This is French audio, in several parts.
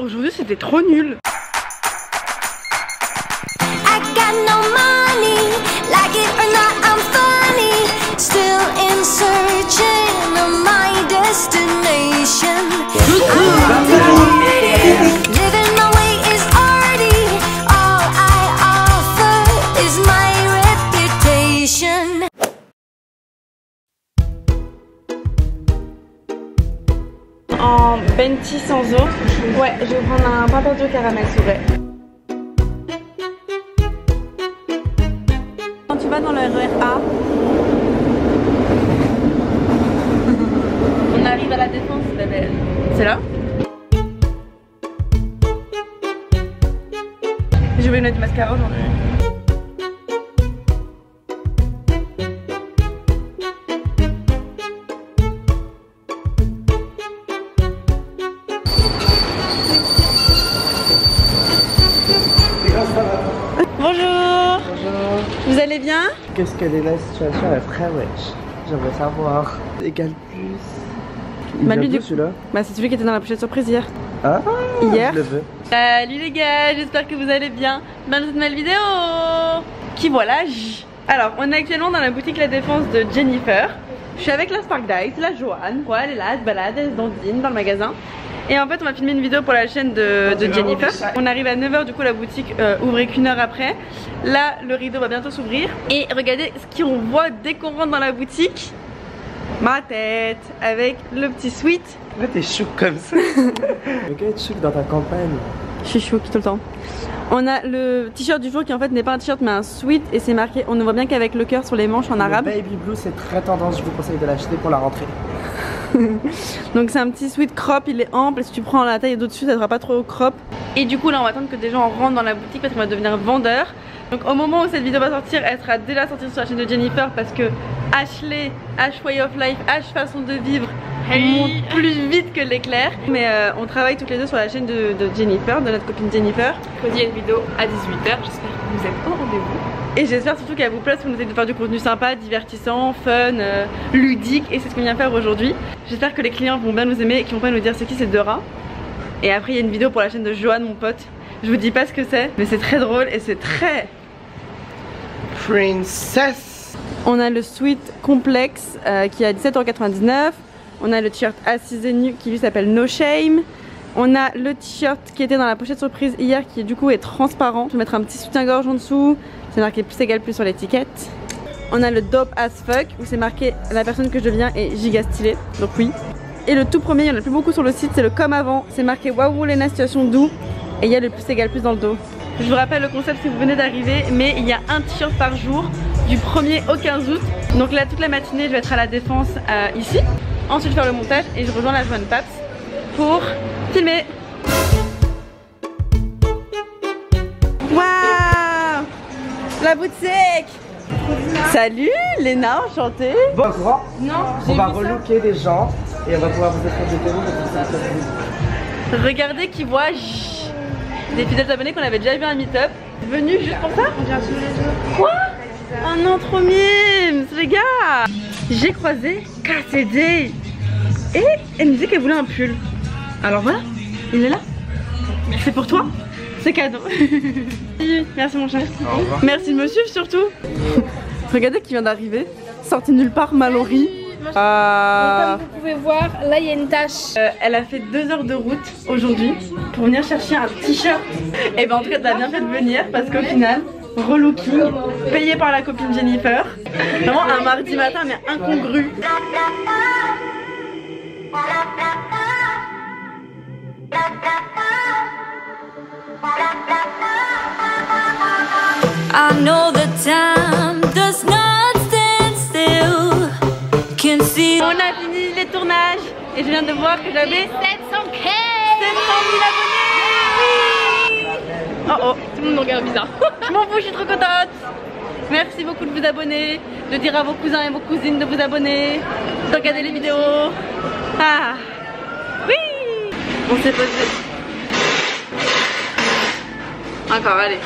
aujourd'hui c'était trop nul. En Venti sans eau. Ouais, je vais prendre un pain perdu au caramel s'il vous plaît. Quand tu vas dans le RER A, on arrive à la Défense, la belle. C'est là? J'ai oublié de mettre du mascara aujourd'hui. Bonjour. Bonjour. Vous allez bien? Qu'est-ce qu'elle est la situation avec frère wesh? J'aimerais savoir. Égal plus. Il vient d'où celui-là? Bah c'est celui qui était dans la pochette surprise hier. Ah, hier. Je le veux. Salut les gars, j'espère que vous allez bien dans cette nouvelle vidéo. Qui voilà. Alors on est actuellement dans la boutique La Défense de Jennifer. Je suis avec la Spark Dice, la Joanne. Ouais, elle est là, elle se balade, elle se dandine dans le magasin. Et en fait on va filmer une vidéo pour la chaîne de Jennifer. On arrive à 9h, du coup la boutique ouvrait qu'une heure après. Là le rideau va bientôt s'ouvrir. Et regardez ce qu'on voit dès qu'on rentre dans la boutique. Ma tête avec le petit sweat. Là t'es chou comme ça. Mais qu'est-ce que tu chou dans ta campagne? Je suis chou tout le temps. On a le t-shirt du jour qui en fait n'est pas un t-shirt mais un sweat. Et c'est marqué, on ne voit bien qu'avec le cœur sur les manches en arabe. Le baby blue c'est très tendance, je vous conseille de l'acheter pour la rentrée. Donc c'est un petit sweat crop, il est ample et si tu prends la taille d'au-dessus ça sera pas trop crop. Et du coup là on va attendre que des gens rentrent dans la boutique parce qu'on va devenir vendeur. Donc au moment où cette vidéo va sortir, elle sera déjà sortie sur la chaîne de Jennifer parce que Ashley, Ash Way of Life, Ash Façon de Vivre monte plus vite que l'éclair. Mais on travaille toutes les deux sur la chaîne de Jennifer, de notre copine Jennifer. Il y a une vidéo à 18h, j'espère que vous êtes au rendez-vous. Et j'espère surtout qu'elle vous plaise, qu'on essaie de faire du contenu sympa, divertissant, fun, ludique. Et c'est ce qu'on vient faire aujourd'hui. J'espère que les clients vont bien nous aimer et qu'ils vont pas nous dire c'est qui c'est Dora. Et après il y a une vidéo pour la chaîne de Joanne, mon pote. Je vous dis pas ce que c'est, mais c'est très drôle et c'est très... Princess. On a le sweat complexe qui est à 17,99 €. On a le t-shirt assisé nu qui lui s'appelle No Shame. On a le t-shirt qui était dans la pochette surprise hier qui du coup est transparent. Je vais mettre un petit soutien-gorge en dessous. C'est marqué plus égal plus sur l'étiquette. On a le dope as fuck où c'est marqué la personne que je deviens est giga stylée. Donc oui. Et le tout premier, il y en a plus beaucoup sur le site, c'est le comme avant. C'est marqué waouh Lena situation doux. Et il y a le plus égal plus dans le dos. Je vous rappelle le concept si vous venez d'arriver, mais il y a un t-shirt par jour du 1er au 15 août. Donc là toute la matinée je vais être à la Défense ici. Ensuite faire le montage et je rejoins la Joanne Paps pour filmer. Waouh, la boutique. Salut Léna, enchantée. Bon, non, on va relooker des gens et on va pouvoir vous faire des démos. Regardez qui voit des fidèles abonnés qu'on avait déjà vu à un meet-up. Venu juste pour ça? Quoi? Oh non, trop mimes les gars. J'ai croisé KCD et elle me disait qu'elle voulait un pull. Alors voilà, il est là. C'est pour toi, c'est cadeau. Merci mon cher. Merci de me suivre surtout. Regardez qui vient d'arriver, sorti nulle part, Mallory. Et comme vous pouvez voir, là il y a une tache. Elle a fait 2 heures de route aujourd'hui pour venir chercher un t-shirt. Et ben en tout cas t'as bien fait de venir parce qu'au final, relooking, payé par la copine Jennifer. Vraiment un mardi matin mais incongru. I know the time does not stand still. Can see. On a fini les tournages et je viens de voir que j'avais 700 000 abonnés. Oui. Oh oh, tout le monde me regarde bizarre. Je m'en fous, je suis trop contente. Merci beaucoup de vous abonner, de dire à vos cousins et vos cousines de vous abonner, de regarder les vidéos. Ah oui. On s'est posé. Encore, allez.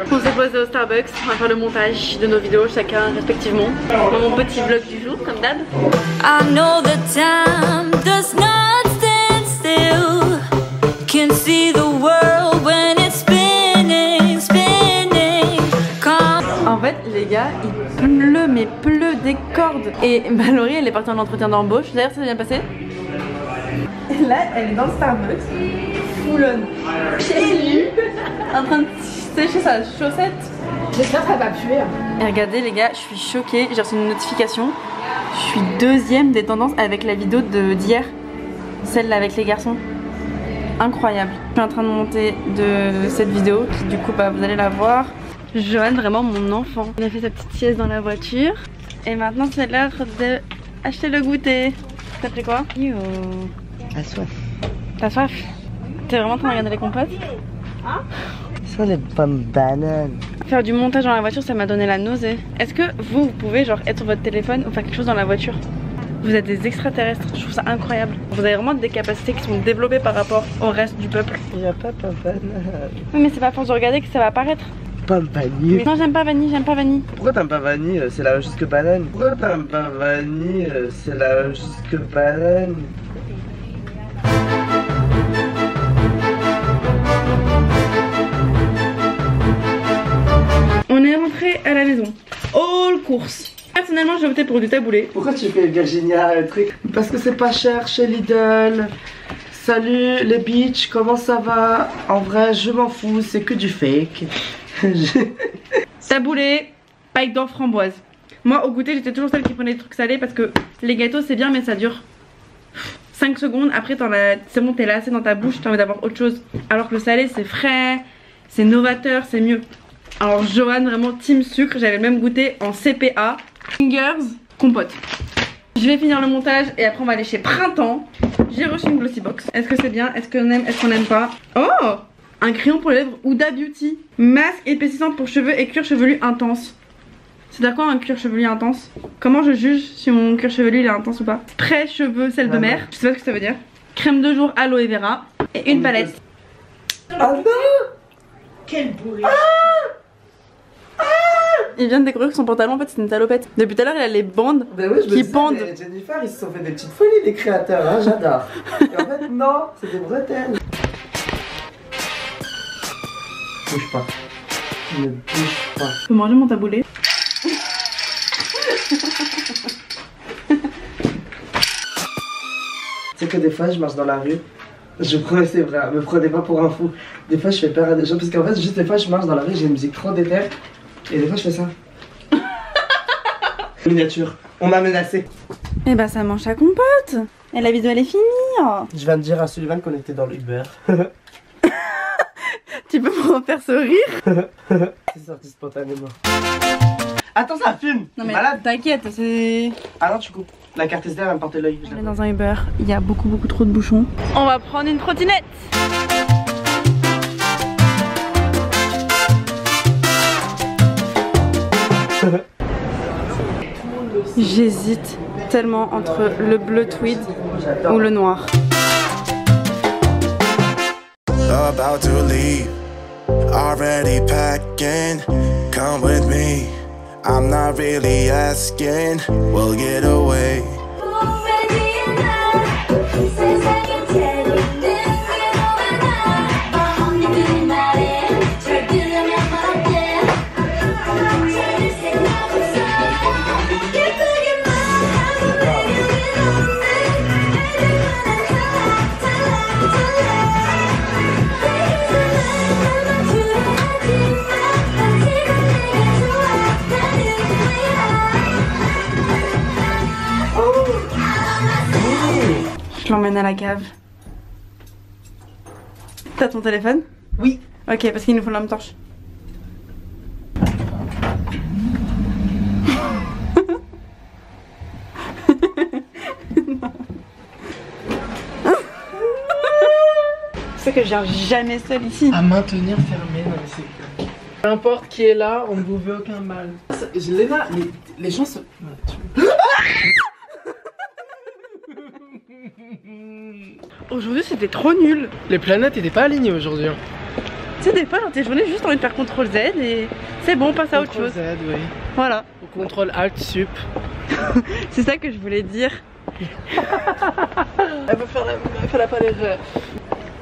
On s'est posé au Starbucks, on va faire le montage de nos vidéos chacun respectivement. Dans mon petit vlog du jour, comme d'hab. I know the time does not stand still. can see the world when it's spinning, spinning. En fait, les gars, il pleut, mais pleut des cordes. Et Laurie, elle est partie en entretien d'embauche. D'ailleurs, ça s'est bien passé. Et là, elle est dans le Starbucks, full on, pieds nus, en train de sécher sa chaussette. J'espère que ça va pas puer. Et regardez, les gars, je suis choquée. J'ai reçu une notification. Je suis deuxième des tendances avec la vidéo d'hier, celle-là avec les garçons. Incroyable. Je suis en train de monter de cette vidéo qui, du coup, bah, vous allez la voir. Johan, vraiment mon enfant. Il a fait sa petite sieste dans la voiture. Et maintenant, c'est l'heure d'acheter le goûter. T'as pris quoi? Yo. La soif. T'as soif? T'es vraiment en train de regarder les compotes? Ce sont les pommes bananes. Faire du montage dans la voiture, ça m'a donné la nausée. Est-ce que vous pouvez genre être sur votre téléphone ou faire quelque chose dans la voiture? Vous êtes des extraterrestres, je trouve ça incroyable. Vous avez vraiment des capacités qui sont développées par rapport au reste du peuple. Il n'y a pas pommes bananes. Oui, mais c'est pas à force de regarder que ça va apparaître. Pomme vanille. Non, j'aime pas vanille, j'aime pas vanille. Pourquoi t'aimes pas vanille? C'est la même chose que banane. Pourquoi t'aimes pas vanille? C'est la même chose que banane. On est rentré à la maison. All course. Personnellement, j'ai opté pour du taboulé. Pourquoi tu fais Virginia un truc? Parce que c'est pas cher chez Lidl. Salut les bitches, comment ça va? En vrai, je m'en fous, c'est que du fake. Taboulé, paille d'or framboise. Moi, au goûter, j'étais toujours celle qui prenait des trucs salés parce que les gâteaux, c'est bien, mais ça dure 5 secondes. Après, c'est bon, t'es lassé dans ta bouche, t'as envie d'avoir autre chose. Alors que le salé, c'est frais, c'est novateur, c'est mieux. Alors, Johan, vraiment team sucre, j'avais le même goûter en CPA. Fingers, compote. Je vais finir le montage et après on va aller chez Printemps. J'ai reçu une glossy box. Est-ce que c'est bien? Est-ce qu'on aime? Est-ce qu'on n'aime pas? Oh! Un crayon pour les lèvres Huda Beauty. Masque épaississant pour cheveux et cuir chevelu intense. C'est à quoi un cuir chevelu intense? Comment je juge si mon cuir chevelu il est intense ou pas? Spray cheveux sel de mer. Je sais pas ce que ça veut dire. Crème de jour aloe vera. Et une palette. Ah non! Quel bourré. Il vient de découvrir que son pantalon en fait c'est une salopette. Depuis tout à l'heure il a les bandes Ben oui, je me qui disais, pendent. mais Jennifer, ils se sont fait des petites folies les créateurs, hein, j'adore. Et en fait non, c'est des bretelles. Bouge pas. Ne bouge pas. Je peux manger mon taboulé. C'est que des fois je marche dans la rue. Je promets, c'est vrai, me prenez pas pour un fou. Des fois je fais peur à des gens parce qu'en fait juste des fois je marche dans la rue, j'ai une musique trop déter. Et des fois je fais ça. Miniature, on m'a menacé. Et bah ça mange sa compote. Et la vidéo elle est finie. Oh. Je viens de dire à Sullivan qu'on était dans l'Uber. Tu peux me faire sourire? C'est sorti spontanément. Attends, ça fume! Non mais malade! t'inquiète, c'est... Ah non, tu coupes. La carte SD va me porter l'œil. On est dans un Uber, il y a beaucoup trop de bouchons. On va prendre une trottinette. J'hésite tellement entre le bleu tweed ou le noir. About to leave, already packing. Come with me, I'm not really asking. We'll get away. Je l'emmène à la cave. T'as ton téléphone? Oui. Ok, parce qu'il nous faut une lampe torche. C'est que je viens jamais seule ici. À maintenir fermé, non mais c'est que... Peu importe qui est là, on ne vous veut aucun mal. Léna, les gens se... Aujourd'hui c'était trop nul. Les planètes n'étaient pas alignées aujourd'hui. Hein. Tu sais des fois dans tes journées juste envie de faire CTRL Z et c'est bon, on passe à autre chose. Z, oui. Voilà. Au contrôle Alt Sup. C'est ça que je voulais dire. Elle veut faire la pas les refs.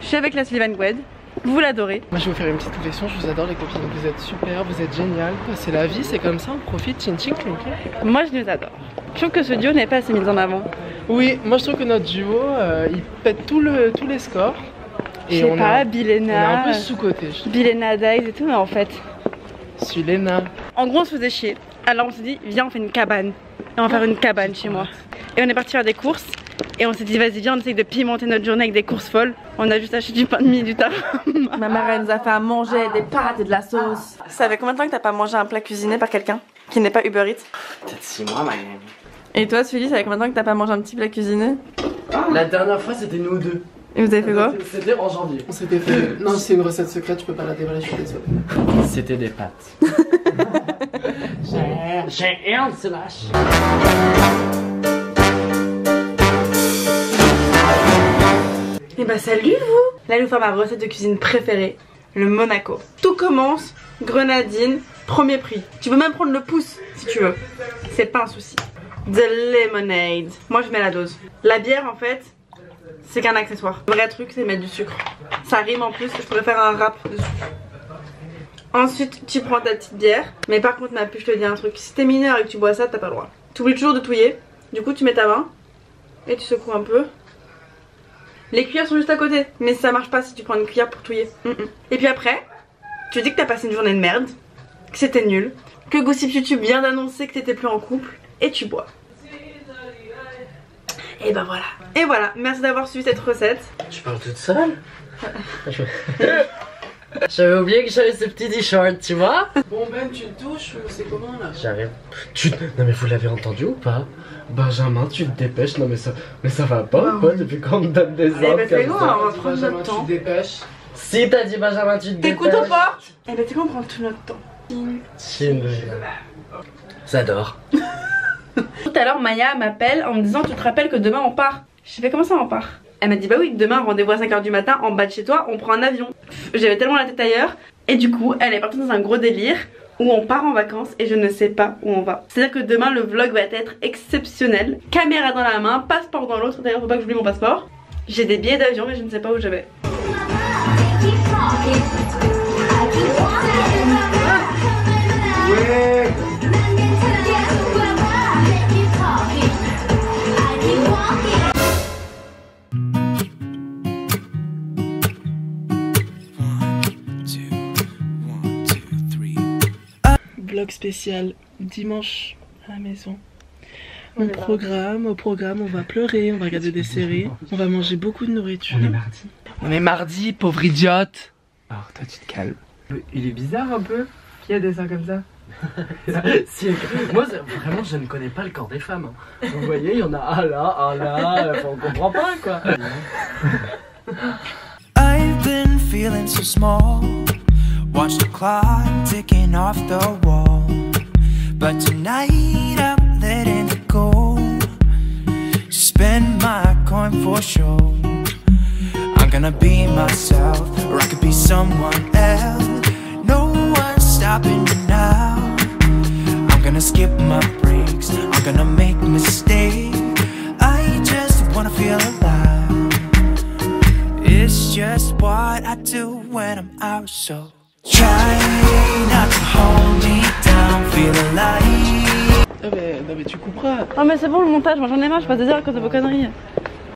Je suis avec la Sullivan Gwed. Vous l'adorez. Moi je vais vous faire une petite confession, je vous adore les copines, vous êtes super, vous êtes géniales. C'est la vie, c'est comme ça, on profite, chin chin clink. Moi je les adore. Je trouve que ce duo n'est pas assez mis en avant. Oui, moi je trouve que notre duo, il pète tous les scores. Je sais pas, Bilena. On est un peu sous-côté. Bilena Dice et tout, mais en fait. Sulena. En gros on se faisait chier. Alors on s'est dit, viens on fait une cabane. Et on va faire une cabane chez moi. Et on est parti faire des courses. Et on s'est dit vas-y viens on essaye de pimenter notre journée avec des courses folles. On a juste acheté du pain de mie, du tarame. Ma mère elle nous a fait à manger des pâtes et de la sauce. Ça fait combien de temps que t'as pas mangé un plat cuisiné par quelqu'un qui n'est pas Uber Eats? Peut-être 6 mois, ma. Et toi Sully, ça fait combien de temps que t'as pas mangé un petit plat cuisiné? La dernière fois c'était nous deux. Et vous avez fait quoi? C'était en janvier. On s'était fait... Non, c'est une recette secrète, je peux pas la dévoiler, je suis désolée. C'était des pâtes. J'ai un slash. Et bah salut vous! Là je vais vous faire ma recette de cuisine préférée, le Monaco. Tout commence, grenadine, premier prix. Tu peux même prendre le pouce si tu veux, c'est pas un souci. De lemonade, moi je mets la dose. La bière en fait, c'est qu'un accessoire. Le vrai truc c'est mettre du sucre. Ça rime en plus, je pourrais faire un rap dessus. Ensuite tu prends ta petite bière, mais par contre ma puce je te dis un truc, si t'es mineur et que tu bois ça t'as pas le droit. Tu oublies toujours de touiller, du coup tu mets ta main et tu secoues un peu. Les cuillères sont juste à côté, mais ça marche pas si tu prends une cuillère pour touiller. Et puis après, tu dis que t'as passé une journée de merde, que c'était nul, que Gossip YouTube vient d'annoncer que t'étais plus en couple, et tu bois. Et bah voilà. Et voilà, merci d'avoir suivi cette recette. Tu parles toute seule? J'avais oublié que j'avais ce petit t-shirt, tu vois? Bon Ben, tu le touches, c'est comment là? J'arrive. Non mais vous l'avez entendu ou pas? Benjamin, tu te dépêches. Non mais ça va pas ou quoi? Depuis quand on me donne des ordres bah, comme ça? on va prendre notre temps. Tu te dépêches. Si t'as dit Benjamin, tu te dépêches. T'écoutes ou pas? Eh bah t'es quoi, on prend tout notre temps. Chill. J'adore. Tout à l'heure Maya m'appelle en me disant tu te rappelles que demain on part? J'ai fait comment ça on part? Elle m'a dit bah oui, demain rendez-vous à 5 h du matin en bas de chez toi, on prend un avion. J'avais tellement la tête ailleurs. Et du coup elle est partie dans un gros délire où on part en vacances et je ne sais pas où on va. C'est à dire que demain le vlog va être exceptionnel. Caméra dans la main, passeport dans l'autre. D'ailleurs faut pas que j'oublie mon passeport. J'ai des billets d'avion mais je ne sais pas où je vais. Ouais. Vlog spécial dimanche à la maison. Au programme, on va pleurer, on va regarder des séries, on va manger beaucoup de nourriture. On est mardi. On est mardi, pauvre idiote. Alors toi tu te calmes. Il est bizarre un peu. Qui a des seins comme ça? Si, moi vraiment je ne connais pas le corps des femmes. Hein. Vous voyez, il y en a un là, on comprend pas quoi. I've been feeling so small. Watch the clock ticking off the wall. But tonight I'm letting it go. Spend my coin for sure. I'm gonna be myself, or I could be someone else. No one's stopping me now. I'm gonna skip my breaks, I'm gonna make mistakes. I just wanna feel alive. It's just what I do when I'm out, so try not to hold me down, feel alive. Non mais tu couperas. Oh mais c'est bon le montage, moi j'en ai marre, je passe des heures à cause de vos conneries.